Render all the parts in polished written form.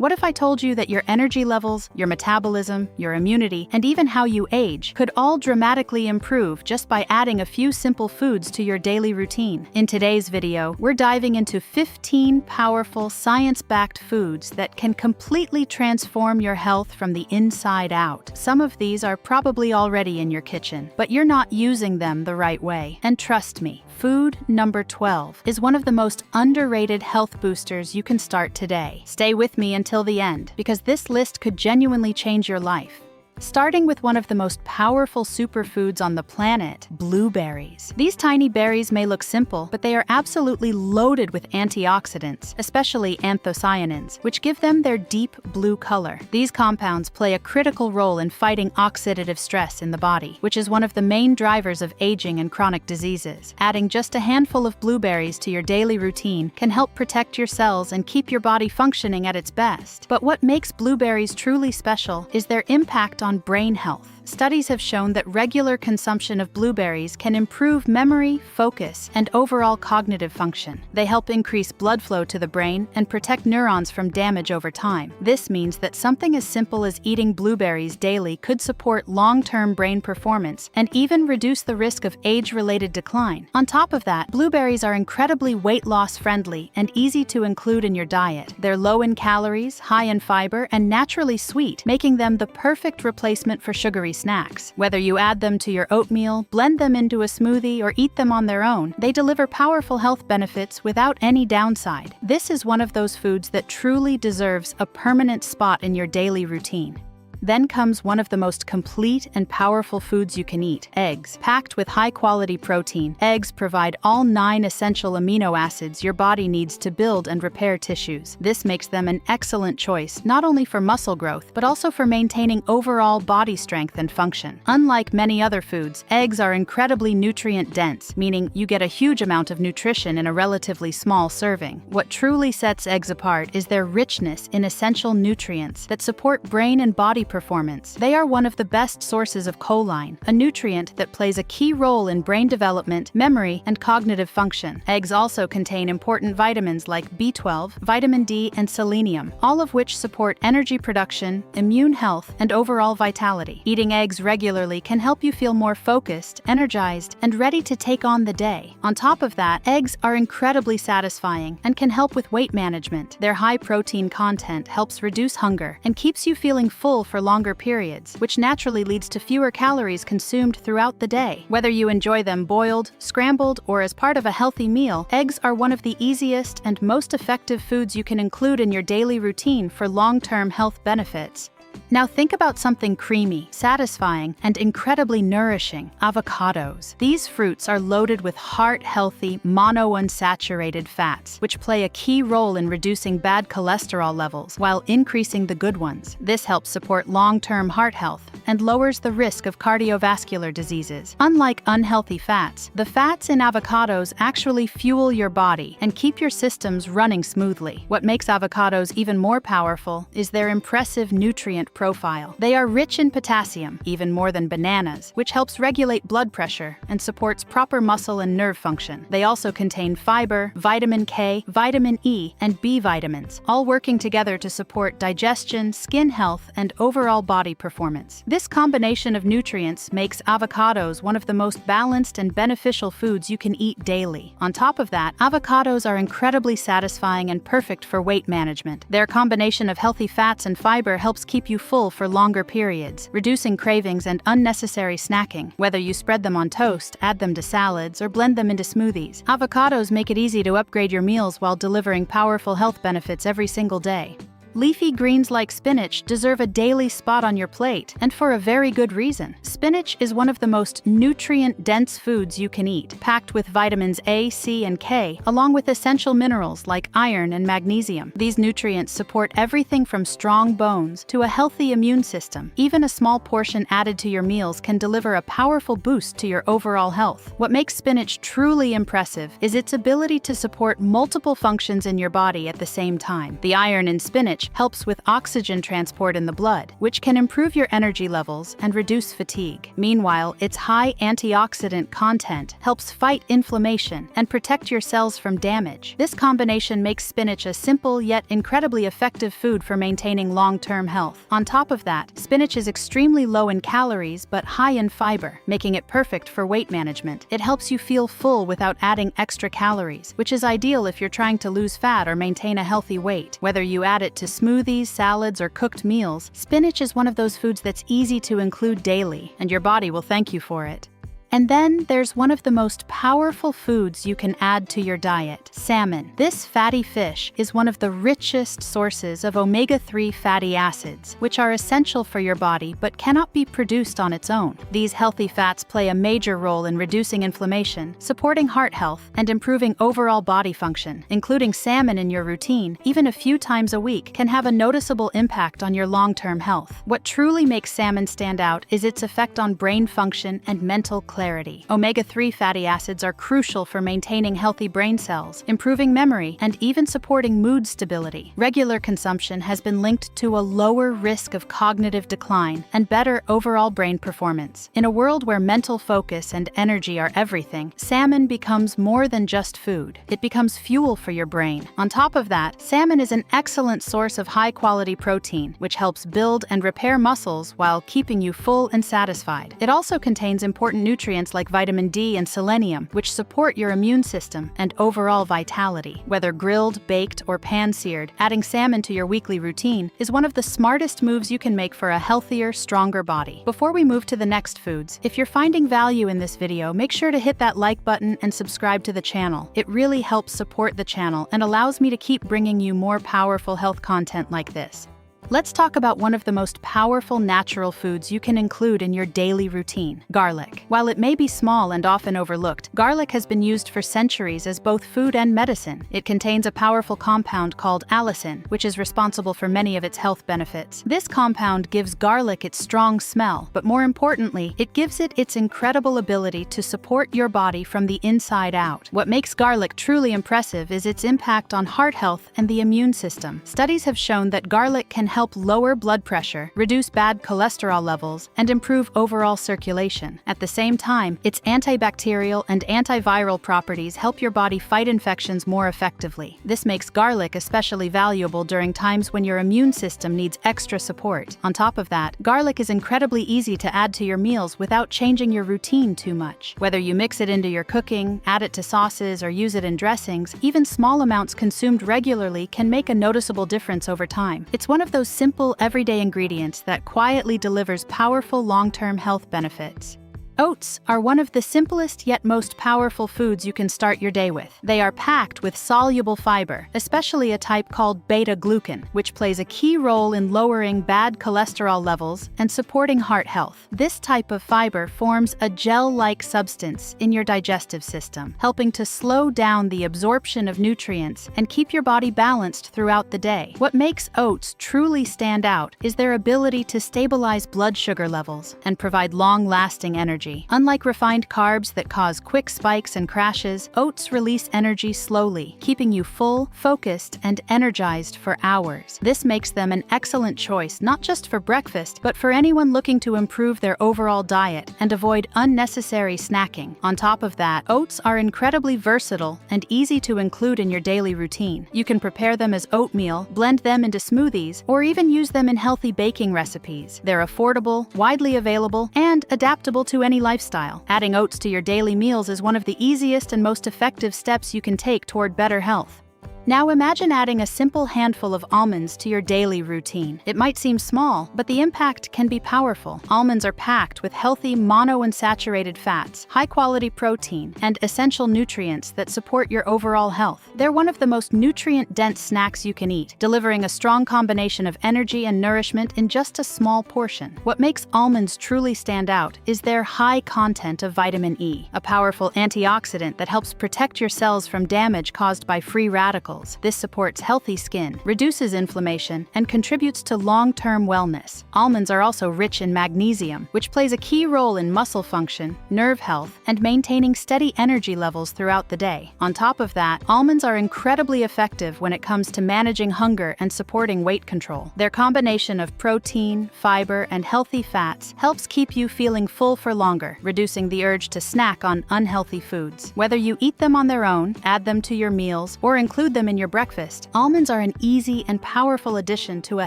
What if I told you that your energy levels, your metabolism, your immunity, and even how you age could all dramatically improve just by adding a few simple foods to your daily routine? In today's video, we're diving into 15 powerful, science-backed foods that can completely transform your health from the inside out. Some of these are probably already in your kitchen, but you're not using them the right way. And trust me, food number 12 is one of the most underrated health boosters you can start today. Stay with me until the end, because this list could genuinely change your life. Starting with one of the most powerful superfoods on the planet, blueberries. These tiny berries may look simple, but they are absolutely loaded with antioxidants, especially anthocyanins, which give them their deep blue color. These compounds play a critical role in fighting oxidative stress in the body, which is one of the main drivers of aging and chronic diseases. Adding just a handful of blueberries to your daily routine can help protect your cells and keep your body functioning at its best. But what makes blueberries truly special is their impact on brain health. Studies have shown that regular consumption of blueberries can improve memory, focus, and overall cognitive function. They help increase blood flow to the brain and protect neurons from damage over time. This means that something as simple as eating blueberries daily could support long-term brain performance and even reduce the risk of age-related decline. On top of that, blueberries are incredibly weight loss friendly and easy to include in your diet. They're low in calories, high in fiber, and naturally sweet, making them the perfect replacement for sugary snacks. Whether you add them to your oatmeal, blend them into a smoothie, or eat them on their own, they deliver powerful health benefits without any downside. This is one of those foods that truly deserves a permanent spot in your daily routine. Then comes one of the most complete and powerful foods you can eat, eggs. Packed with high-quality protein, eggs provide all 9 essential amino acids your body needs to build and repair tissues. This makes them an excellent choice, not only for muscle growth, but also for maintaining overall body strength and function. Unlike many other foods, eggs are incredibly nutrient-dense, meaning you get a huge amount of nutrition in a relatively small serving. What truly sets eggs apart is their richness in essential nutrients that support brain and body performance. They are one of the best sources of choline, a nutrient that plays a key role in brain development, memory, and cognitive function. Eggs also contain important vitamins like B12, vitamin D, and selenium, all of which support energy production, immune health, and overall vitality. Eating eggs regularly can help you feel more focused, energized, and ready to take on the day. On top of that, eggs are incredibly satisfying and can help with weight management. Their high protein content helps reduce hunger and keeps you feeling full for longer periods, which naturally leads to fewer calories consumed throughout the day. Whether you enjoy them boiled, scrambled, or as part of a healthy meal, eggs are one of the easiest and most effective foods you can include in your daily routine for long-term health benefits. Now think about something creamy, satisfying, and incredibly nourishing: avocados. These fruits are loaded with heart-healthy, monounsaturated fats, which play a key role in reducing bad cholesterol levels while increasing the good ones. This helps support long-term heart health and lowers the risk of cardiovascular diseases. Unlike unhealthy fats, the fats in avocados actually fuel your body and keep your systems running smoothly. What makes avocados even more powerful is their impressive nutrient profile. They are rich in potassium, even more than bananas, which helps regulate blood pressure and supports proper muscle and nerve function. They also contain fiber, vitamin K, vitamin E, and B vitamins, all working together to support digestion, skin health, and overall body performance. This combination of nutrients makes avocados one of the most balanced and beneficial foods you can eat daily. On top of that, avocados are incredibly satisfying and perfect for weight management. Their combination of healthy fats and fiber helps keep you full for longer periods, reducing cravings and unnecessary snacking. Whether you spread them on toast, add them to salads, or blend them into smoothies, avocados make it easy to upgrade your meals while delivering powerful health benefits every single day. Leafy greens like spinach deserve a daily spot on your plate, and for a very good reason. Spinach is one of the most nutrient-dense foods you can eat, packed with vitamins A, C, and K, along with essential minerals like iron and magnesium. These nutrients support everything from strong bones to a healthy immune system. Even a small portion added to your meals can deliver a powerful boost to your overall health. What makes spinach truly impressive is its ability to support multiple functions in your body at the same time. The iron in spinach Spinach helps with oxygen transport in the blood, which can improve your energy levels and reduce fatigue. Meanwhile, its high antioxidant content helps fight inflammation and protect your cells from damage. This combination makes spinach a simple yet incredibly effective food for maintaining long-term health. On top of that, spinach is extremely low in calories but high in fiber, making it perfect for weight management. It helps you feel full without adding extra calories, which is ideal if you're trying to lose fat or maintain a healthy weight. Whether you add it to smoothies, salads, or cooked meals, spinach is one of those foods that's easy to include daily, and your body will thank you for it. And then there's one of the most powerful foods you can add to your diet: salmon. This fatty fish is one of the richest sources of omega-3 fatty acids, which are essential for your body but cannot be produced on its own. These healthy fats play a major role in reducing inflammation, supporting heart health, and improving overall body function. Including salmon in your routine, even a few times a week, can have a noticeable impact on your long-term health. What truly makes salmon stand out is its effect on brain function and mental clarity. Omega-3 fatty acids are crucial for maintaining healthy brain cells, improving memory, and even supporting mood stability. Regular consumption has been linked to a lower risk of cognitive decline and better overall brain performance. In a world where mental focus and energy are everything, salmon becomes more than just food. It becomes fuel for your brain. On top of that, salmon is an excellent source of high-quality protein, which helps build and repair muscles while keeping you full and satisfied. It also contains important nutrients like vitamin D and selenium, which support your immune system and overall vitality. Whether grilled, baked, or pan-seared, adding salmon to your weekly routine is one of the smartest moves you can make for a healthier, stronger body. Before we move to the next foods, if you're finding value in this video, make sure to hit that like button and subscribe to the channel. It really helps support the channel and allows me to keep bringing you more powerful health content like this. Let's talk about one of the most powerful natural foods you can include in your daily routine: garlic. While it may be small and often overlooked, garlic has been used for centuries as both food and medicine. It contains a powerful compound called allicin, which is responsible for many of its health benefits. This compound gives garlic its strong smell, but more importantly, it gives it its incredible ability to support your body from the inside out. What makes garlic truly impressive is its impact on heart health and the immune system. Studies have shown that garlic can help lower blood pressure, reduce bad cholesterol levels, and improve overall circulation. At the same time, its antibacterial and antiviral properties help your body fight infections more effectively. This makes garlic especially valuable during times when your immune system needs extra support. On top of that, garlic is incredibly easy to add to your meals without changing your routine too much. Whether you mix it into your cooking, add it to sauces, or use it in dressings, even small amounts consumed regularly can make a noticeable difference over time. It's one of those simple, everyday ingredients that quietly delivers powerful long-term health benefits. Oats are one of the simplest yet most powerful foods you can start your day with. They are packed with soluble fiber, especially a type called beta-glucan, which plays a key role in lowering bad cholesterol levels and supporting heart health. This type of fiber forms a gel-like substance in your digestive system, helping to slow down the absorption of nutrients and keep your body balanced throughout the day. What makes oats truly stand out is their ability to stabilize blood sugar levels and provide long-lasting energy. Unlike refined carbs that cause quick spikes and crashes, oats release energy slowly, keeping you full, focused, and energized for hours. This makes them an excellent choice not just for breakfast, but for anyone looking to improve their overall diet and avoid unnecessary snacking. On top of that, oats are incredibly versatile and easy to include in your daily routine. You can prepare them as oatmeal, blend them into smoothies, or even use them in healthy baking recipes. They're affordable, widely available, and adaptable to any lifestyle. Adding oats to your daily meals is one of the easiest and most effective steps you can take toward better health. Now imagine adding a simple handful of almonds to your daily routine. It might seem small, but the impact can be powerful. Almonds are packed with healthy monounsaturated fats, high-quality protein, and essential nutrients that support your overall health. They're one of the most nutrient-dense snacks you can eat, delivering a strong combination of energy and nourishment in just a small portion. What makes almonds truly stand out is their high content of vitamin E, a powerful antioxidant that helps protect your cells from damage caused by free radicals. oils. This supports healthy skin, reduces inflammation, and contributes to long-term wellness. Almonds are also rich in magnesium, which plays a key role in muscle function, nerve health, and maintaining steady energy levels throughout the day. On top of that, almonds are incredibly effective when it comes to managing hunger and supporting weight control. Their combination of protein, fiber, and healthy fats helps keep you feeling full for longer, reducing the urge to snack on unhealthy foods. Whether you eat them on their own, add them to your meals, or include them in your breakfast, almonds are an easy and powerful addition to a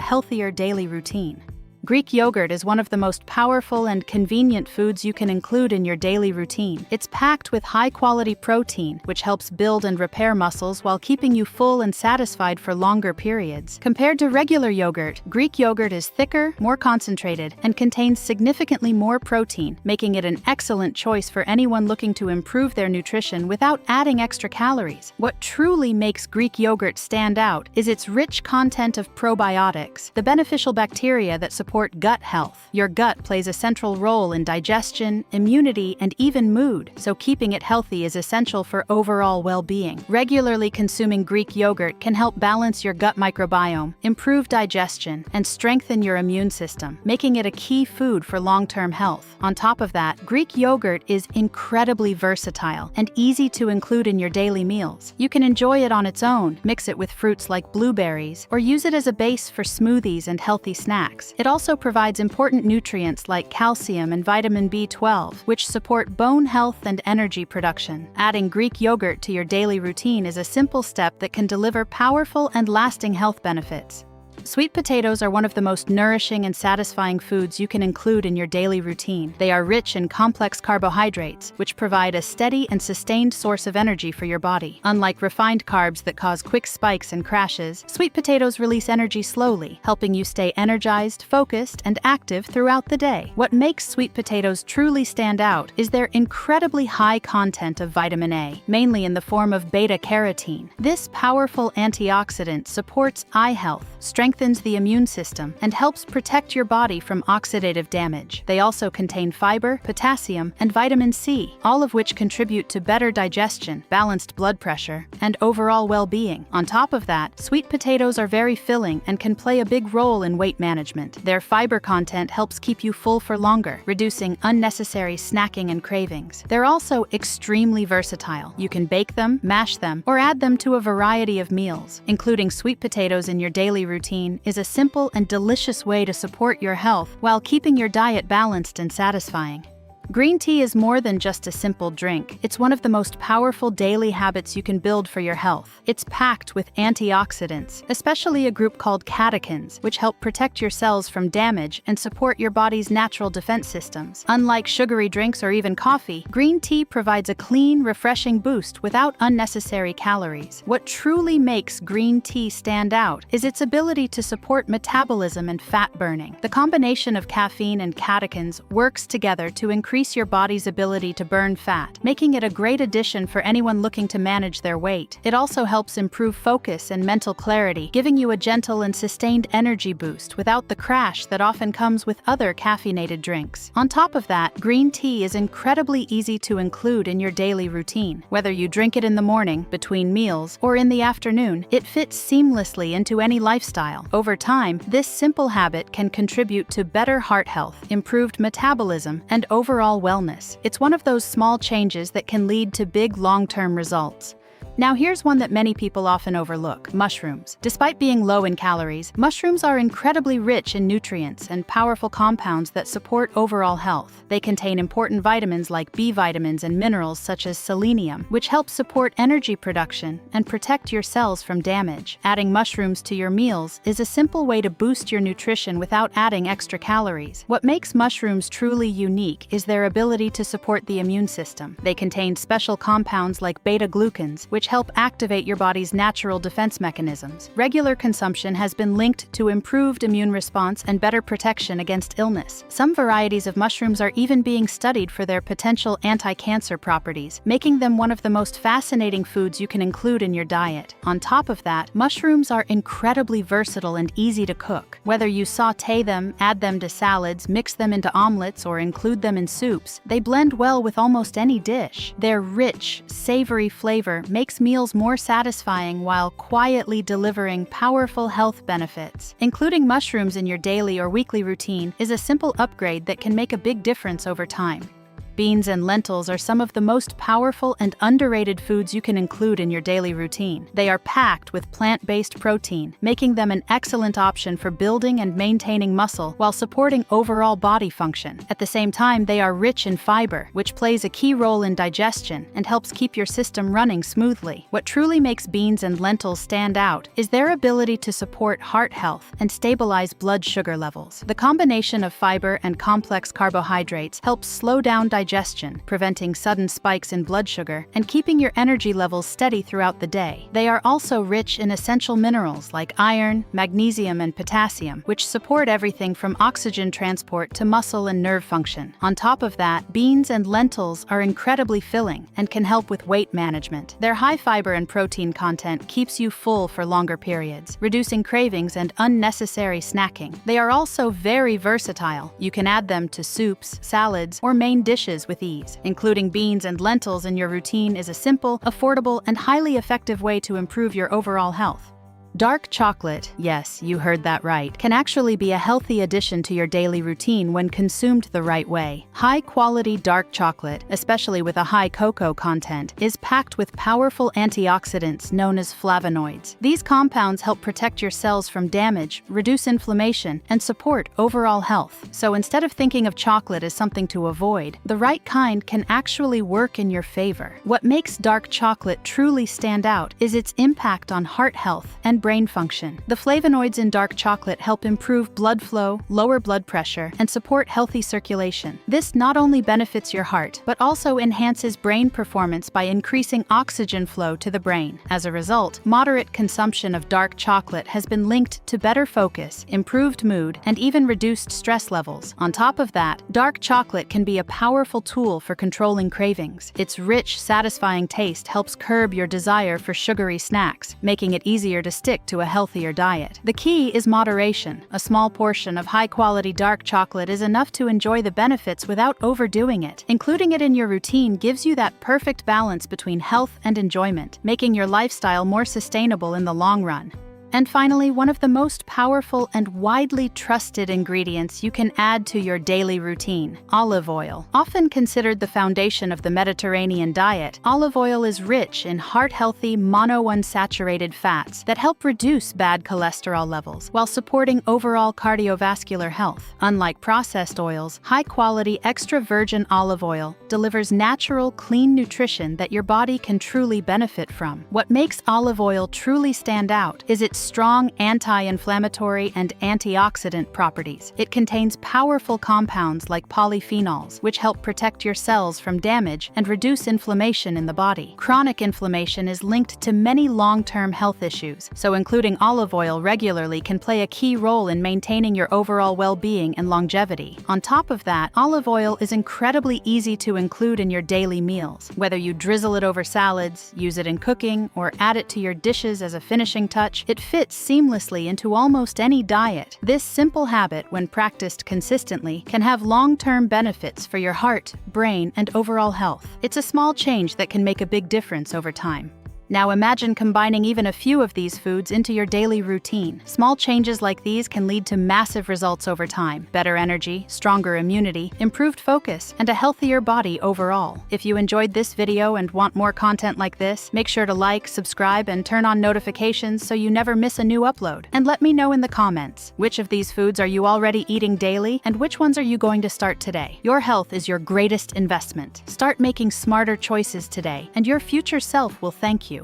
healthier daily routine. Greek yogurt is one of the most powerful and convenient foods you can include in your daily routine. It's packed with high-quality protein, which helps build and repair muscles while keeping you full and satisfied for longer periods. Compared to regular yogurt, Greek yogurt is thicker, more concentrated, and contains significantly more protein, making it an excellent choice for anyone looking to improve their nutrition without adding extra calories. What truly makes Greek yogurt stand out is its rich content of probiotics, the beneficial bacteria that support gut health. Your gut plays a central role in digestion, immunity, and even mood, so keeping it healthy is essential for overall well-being. Regularly consuming Greek yogurt can help balance your gut microbiome, improve digestion, and strengthen your immune system, making it a key food for long-term health. On top of that, Greek yogurt is incredibly versatile and easy to include in your daily meals. You can enjoy it on its own, mix it with fruits like blueberries, or use it as a base for smoothies and healthy snacks. It also provides important nutrients like calcium and vitamin B12, which support bone health and energy production. Adding Greek yogurt to your daily routine is a simple step that can deliver powerful and lasting health benefits. Sweet potatoes are one of the most nourishing and satisfying foods you can include in your daily routine. They are rich in complex carbohydrates, which provide a steady and sustained source of energy for your body. Unlike refined carbs that cause quick spikes and crashes, sweet potatoes release energy slowly, helping you stay energized, focused, and active throughout the day. What makes sweet potatoes truly stand out is their incredibly high content of vitamin A, mainly in the form of beta-carotene. This powerful antioxidant supports eye health, strengthens the immune system, and helps protect your body from oxidative damage. They also contain fiber, potassium, and vitamin C, all of which contribute to better digestion, balanced blood pressure, and overall well-being. On top of that, sweet potatoes are very filling and can play a big role in weight management. Their fiber content helps keep you full for longer, reducing unnecessary snacking and cravings. They're also extremely versatile. You can bake them, mash them, or add them to a variety of meals. Including sweet potatoes in your daily routine is a simple and delicious way to support your health while keeping your diet balanced and satisfying. Green tea is more than just a simple drink. It's one of the most powerful daily habits you can build for your health. It's packed with antioxidants, especially a group called catechins, which help protect your cells from damage and support your body's natural defense systems. Unlike sugary drinks or even coffee, green tea provides a clean, refreshing boost without unnecessary calories. What truly makes green tea stand out is its ability to support metabolism and fat burning. The combination of caffeine and catechins works together to increase your body's ability to burn fat, making it a great addition for anyone looking to manage their weight. It also helps improve focus and mental clarity, giving you a gentle and sustained energy boost without the crash that often comes with other caffeinated drinks. On top of that, green tea is incredibly easy to include in your daily routine. Whether you drink it in the morning, between meals, or in the afternoon, it fits seamlessly into any lifestyle. Over time, this simple habit can contribute to better heart health, improved metabolism, and overall wellness. It's one of those small changes that can lead to big long-term results. Now here's one that many people often overlook: mushrooms. Despite being low in calories, mushrooms are incredibly rich in nutrients and powerful compounds that support overall health. They contain important vitamins like B vitamins and minerals such as selenium, which help support energy production and protect your cells from damage. Adding mushrooms to your meals is a simple way to boost your nutrition without adding extra calories. What makes mushrooms truly unique is their ability to support the immune system. They contain special compounds like beta-glucans, which help activate your body's natural defense mechanisms. Regular consumption has been linked to improved immune response and better protection against illness. Some varieties of mushrooms are even being studied for their potential anti-cancer properties, making them one of the most fascinating foods you can include in your diet. On top of that, mushrooms are incredibly versatile and easy to cook. Whether you sauté them, add them to salads, mix them into omelets, or include them in soups, they blend well with almost any dish. Their rich, savory flavor makes makes meals more satisfying while quietly delivering powerful health benefits. Including mushrooms in your daily or weekly routine is a simple upgrade that can make a big difference over time. Beans and lentils are some of the most powerful and underrated foods you can include in your daily routine. They are packed with plant-based protein, making them an excellent option for building and maintaining muscle while supporting overall body function. At the same time, they are rich in fiber, which plays a key role in digestion and helps keep your system running smoothly. What truly makes beans and lentils stand out is their ability to support heart health and stabilize blood sugar levels. The combination of fiber and complex carbohydrates helps slow down digestion, preventing sudden spikes in blood sugar and keeping your energy levels steady throughout the day. They are also rich in essential minerals like iron, magnesium, and potassium, which support everything from oxygen transport to muscle and nerve function. On top of that, beans and lentils are incredibly filling and can help with weight management. Their high fiber and protein content keeps you full for longer periods, reducing cravings and unnecessary snacking. They are also very versatile. You can add them to soups, salads, or main dishes with ease. Including beans and lentils in your routine is a simple, affordable, and highly effective way to improve your overall health. Dark chocolate, yes, you heard that right, can actually be a healthy addition to your daily routine when consumed the right way. High-quality dark chocolate, especially with a high cocoa content, is packed with powerful antioxidants known as flavonoids. These compounds help protect your cells from damage, reduce inflammation, and support overall health. So instead of thinking of chocolate as something to avoid, the right kind can actually work in your favor. What makes dark chocolate truly stand out is its impact on heart health and brain function. The flavonoids in dark chocolate help improve blood flow, lower blood pressure, and support healthy circulation. This not only benefits your heart, but also enhances brain performance by increasing oxygen flow to the brain. As a result, moderate consumption of dark chocolate has been linked to better focus, improved mood, and even reduced stress levels. On top of that, dark chocolate can be a powerful tool for controlling cravings. Its rich, satisfying taste helps curb your desire for sugary snacks, making it easier to stick to a healthier diet. The key is moderation. A small portion of high-quality dark chocolate is enough to enjoy the benefits without overdoing it. Including it in your routine gives you that perfect balance between health and enjoyment, making your lifestyle more sustainable in the long run. And finally, one of the most powerful and widely trusted ingredients you can add to your daily routine: olive oil. Often considered the foundation of the Mediterranean diet, olive oil is rich in heart-healthy monounsaturated fats that help reduce bad cholesterol levels while supporting overall cardiovascular health. Unlike processed oils, high-quality extra virgin olive oil delivers natural, clean nutrition that your body can truly benefit from. What makes olive oil truly stand out is its strong anti-inflammatory and antioxidant properties. It contains powerful compounds like polyphenols, which help protect your cells from damage and reduce inflammation in the body. Chronic inflammation is linked to many long-term health issues, so including olive oil regularly can play a key role in maintaining your overall well-being and longevity. On top of that, olive oil is incredibly easy to include in your daily meals. Whether you drizzle it over salads, use it in cooking, or add it to your dishes as a finishing touch, it fits seamlessly into almost any diet. This simple habit, when practiced consistently, can have long-term benefits for your heart, brain, and overall health. It's a small change that can make a big difference over time. Now imagine combining even a few of these foods into your daily routine. Small changes like these can lead to massive results over time: better energy, stronger immunity, improved focus, and a healthier body overall. If you enjoyed this video and want more content like this, make sure to like, subscribe, and turn on notifications so you never miss a new upload. And let me know in the comments, which of these foods are you already eating daily, and which ones are you going to start today? Your health is your greatest investment. Start making smarter choices today, and your future self will thank you.